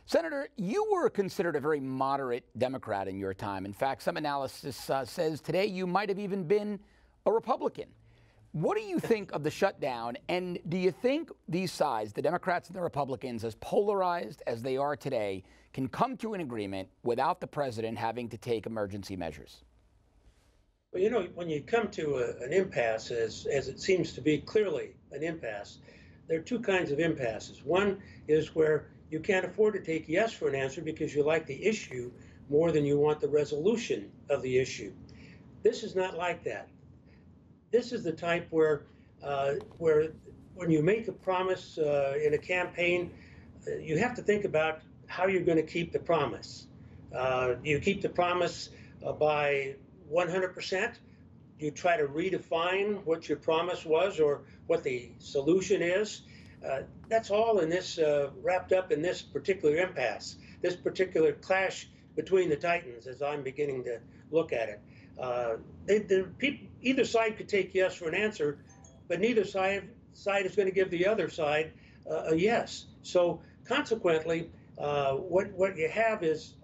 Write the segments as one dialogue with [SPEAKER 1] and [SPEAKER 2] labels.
[SPEAKER 1] Senator, you were considered a very moderate Democrat in your time. In fact, some analysis says today you might have even been a Republican. What do you think of the shutdown? And do you think these sides, the Democrats and the Republicans, as polarized as they are today, can come to an agreement without the president having to take emergency measures?
[SPEAKER 2] Well, you know, when you come to an impasse, as it seems to be clearly an impasse, there are two kinds of impasses. One is where you can't afford to take yes for an answer because you like the issue more than you want the resolution of the issue. This is not like that. This is the type where when you make a promise in a campaign, you have to think about how you're going to keep the promise. You keep the promise by 100%. You try to redefine what your promise was or what the solution is. That's all in this wrapped up in this particular impasse, this particular clash between the titans, as I'm beginning to look at it. Either side could take yes for an answer, but neither side is going to give the other side a yes. So consequently, what you have is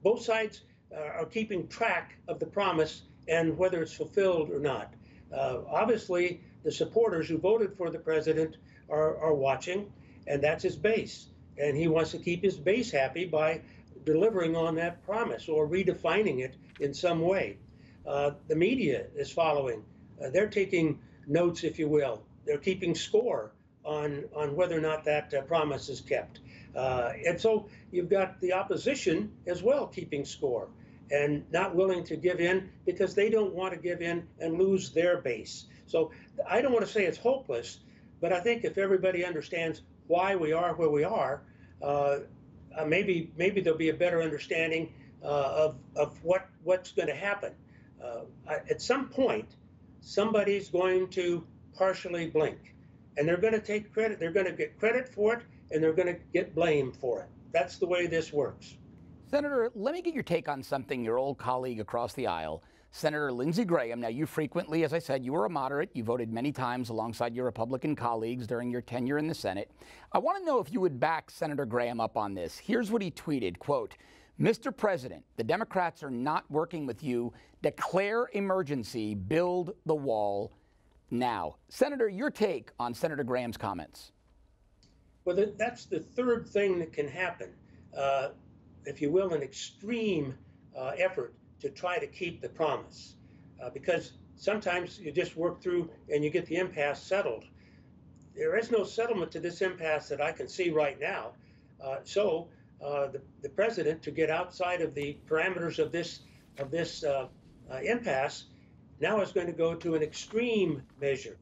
[SPEAKER 2] both sides are keeping track of the promise and whether it's fulfilled or not. Obviously, the supporters who voted for the president are watching, and that's his base. And he wants to keep his base happy by delivering on that promise or redefining it in some way. The media is following. They're taking notes, if you will. They're keeping score on whether or not that promise is kept. And so you've got the opposition as well keeping score and not willing to give in because they don't want to give in and lose their base. So I don't want to say it's hopeless, but I think if everybody understands why we are where we are, maybe there'll be a better understanding of what's going to happen. At some point, somebody's going to partially blink, and they're going to take credit. They're going to get credit for it, and they're going to get blamed for it. That's the way this works.
[SPEAKER 1] Senator, let me get your take on something your old colleague across the aisle, Senator Lindsey Graham. Now, you frequently, as I said, you were a moderate. You voted many times alongside your Republican colleagues during your tenure in the Senate. I want to know if you would back Senator Graham up on this. Here's what he tweeted, quote, "Mr. President, the Democrats are not working with you. Declare emergency, build the wall now." Senator, your take on Senator Graham's comments.
[SPEAKER 2] Well, that's the third thing that can happen. If you will, an extreme effort to try to keep the promise. Because sometimes you just work through and you get the impasse settled. There is no settlement to this impasse that I can see right now. So the president, to get outside of the parameters of this impasse, now is going to go to an extreme measure.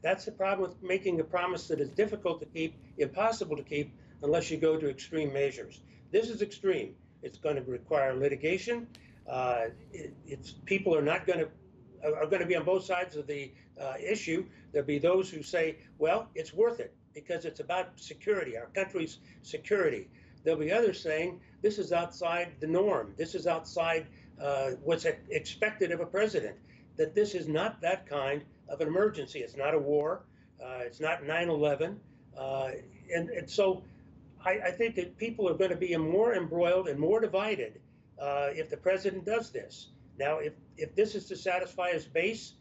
[SPEAKER 2] That's the problem with making a promise that is difficult to keep, impossible to keep, unless you go to extreme measures. This is extreme. It's going to require litigation. People are going to be on both sides of the issue. There'll be those who say, well, it's worth it because it's about security, our country's security. There'll be others saying this is outside the norm. This is outside what's expected of a president, that this is not that kind of an emergency. It's not a war. It's not 9/11. And so I think that people are going to be more embroiled and more divided if the president does this. Now, if this is to satisfy his base,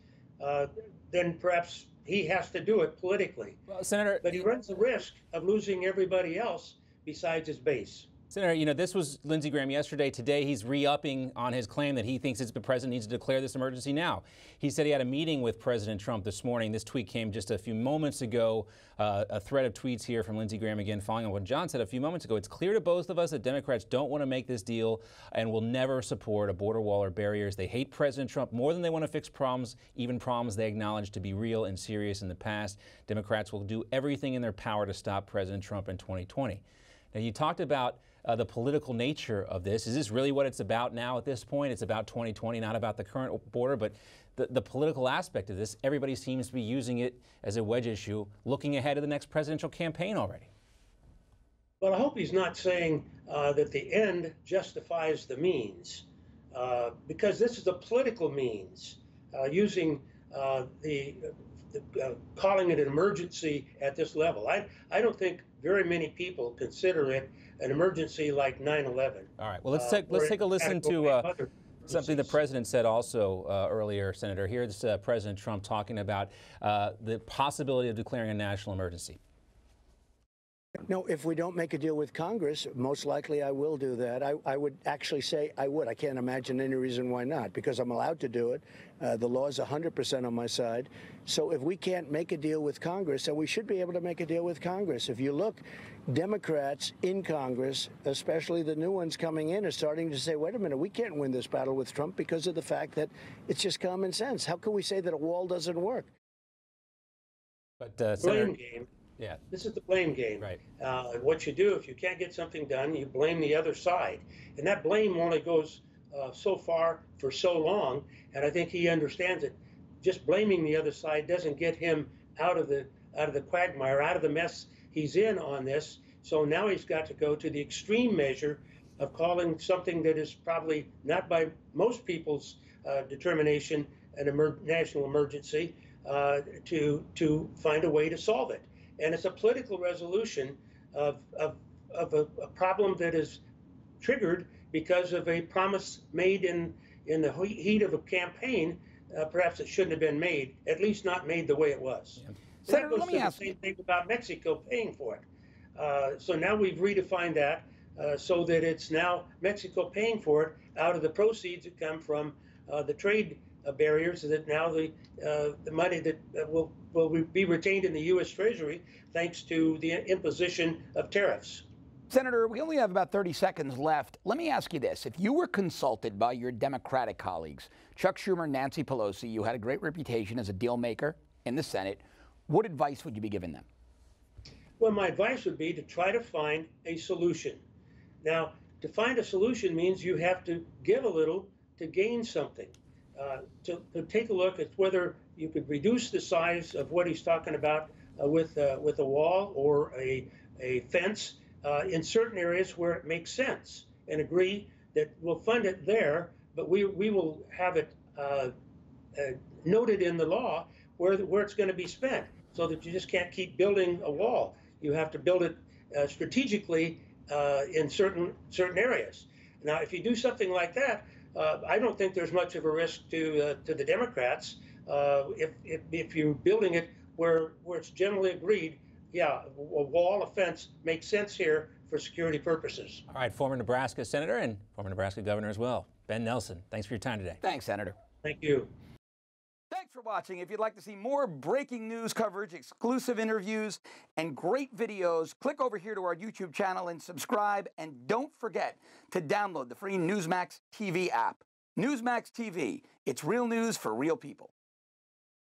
[SPEAKER 2] then perhaps he has to do it politically.
[SPEAKER 3] Well, Senator,
[SPEAKER 2] but he runs the risk of losing everybody else besides his base.
[SPEAKER 3] Senator, you know, this was Lindsey Graham yesterday. Today, he's re-upping on his claim that he thinks the president needs to declare this emergency now. He said he had a meeting with President Trump this morning. This tweet came just a few moments ago. A thread of tweets here from Lindsey Graham again, following on what John said a few moments ago. It's clear to both of us that Democrats don't want to make this deal and will never support a border wall or barriers. They hate President Trump more than they want to fix problems, even problems they acknowledge to be real and serious in the past. Democrats will do everything in their power to stop President Trump in 2020. Now, you talked about the political nature of this. Is this really what it's about now at this point? It's about 2020, not about the current border, but the political aspect of this. Everybody seems to be using it as a wedge issue, looking ahead to the next presidential campaign already.
[SPEAKER 2] Well, I hope he's not saying that the end justifies the means, because this is a political means, using calling it an emergency at this level. I don't think very many people consider it an emergency like 9/11.
[SPEAKER 3] All right. Well, let's take a listen to something the president said also earlier, Senator. Here's President Trump talking about the possibility of declaring a national emergency.
[SPEAKER 4] No, if we don't make a deal with Congress, most likely I will do that. I would actually say I would. I can't imagine any reason why not, because I'm allowed to do it. The law is 100% on my side. So if we can't make a deal with Congress, then we should be able to make a deal with Congress. If you look, Democrats in Congress, especially the new ones coming in, are starting to say, wait a minute, we can't win this battle with Trump because of the fact that it's just common sense. How can we say that a wall doesn't work?
[SPEAKER 3] But
[SPEAKER 2] Blame game.
[SPEAKER 3] Yeah.
[SPEAKER 2] This is the blame game.
[SPEAKER 3] Right.
[SPEAKER 2] What you do if you can't get something done, you blame the other side, and that blame only goes so far for so long. And I think he understands it. Just blaming the other side doesn't get him out of the quagmire, out of the mess he's in on this. So now he's got to go to the extreme measure of calling something that is probably not by most people's determination an national emergency to find a way to solve it. And it's a political resolution of a problem that is triggered because of a promise made in the heat of a campaign. Perhaps it shouldn't have been made, at least not made the way it was.
[SPEAKER 1] Yeah. Senator,
[SPEAKER 2] that goes to the same thing about Mexico paying for it. So now we've redefined that so that it's now Mexico paying for it out of the proceeds that come from the trade barriers, that now the money that will be retained in the U.S. Treasury thanks to the imposition of tariffs.
[SPEAKER 1] Senator, we only have about 30 seconds left. Let me ask you this. If you were consulted by your Democratic colleagues, Chuck Schumer, Nancy Pelosi, you had a great reputation as a deal maker in the Senate, what advice would you be giving them?
[SPEAKER 2] Well, my advice would be to try to find a solution. Now, to find a solution means you have to give a little to gain something. To take a look at whether you could reduce the size of what he's talking about with a wall or a fence in certain areas where it makes sense, and agree that we'll fund it there, but we will have it noted in the law where it's going to be spent, so that you just can't keep building a wall. You have to build it strategically in certain areas. Now, if you do something like that, I don't think there's much of a risk to the Democrats if you're building it where it's generally agreed. Yeah, a wall, a fence makes sense here for security purposes.
[SPEAKER 3] All right, former Nebraska Senator and former Nebraska Governor as well, Ben Nelson. Thanks for your time today.
[SPEAKER 1] Thanks, Senator.
[SPEAKER 2] Thank you.
[SPEAKER 1] Thanks for watching. If you'd like to see more breaking news coverage, exclusive interviews, and great videos, click over here to our YouTube channel and subscribe. And don't forget to download the free Newsmax TV app. Newsmax TV, it's real news for real people.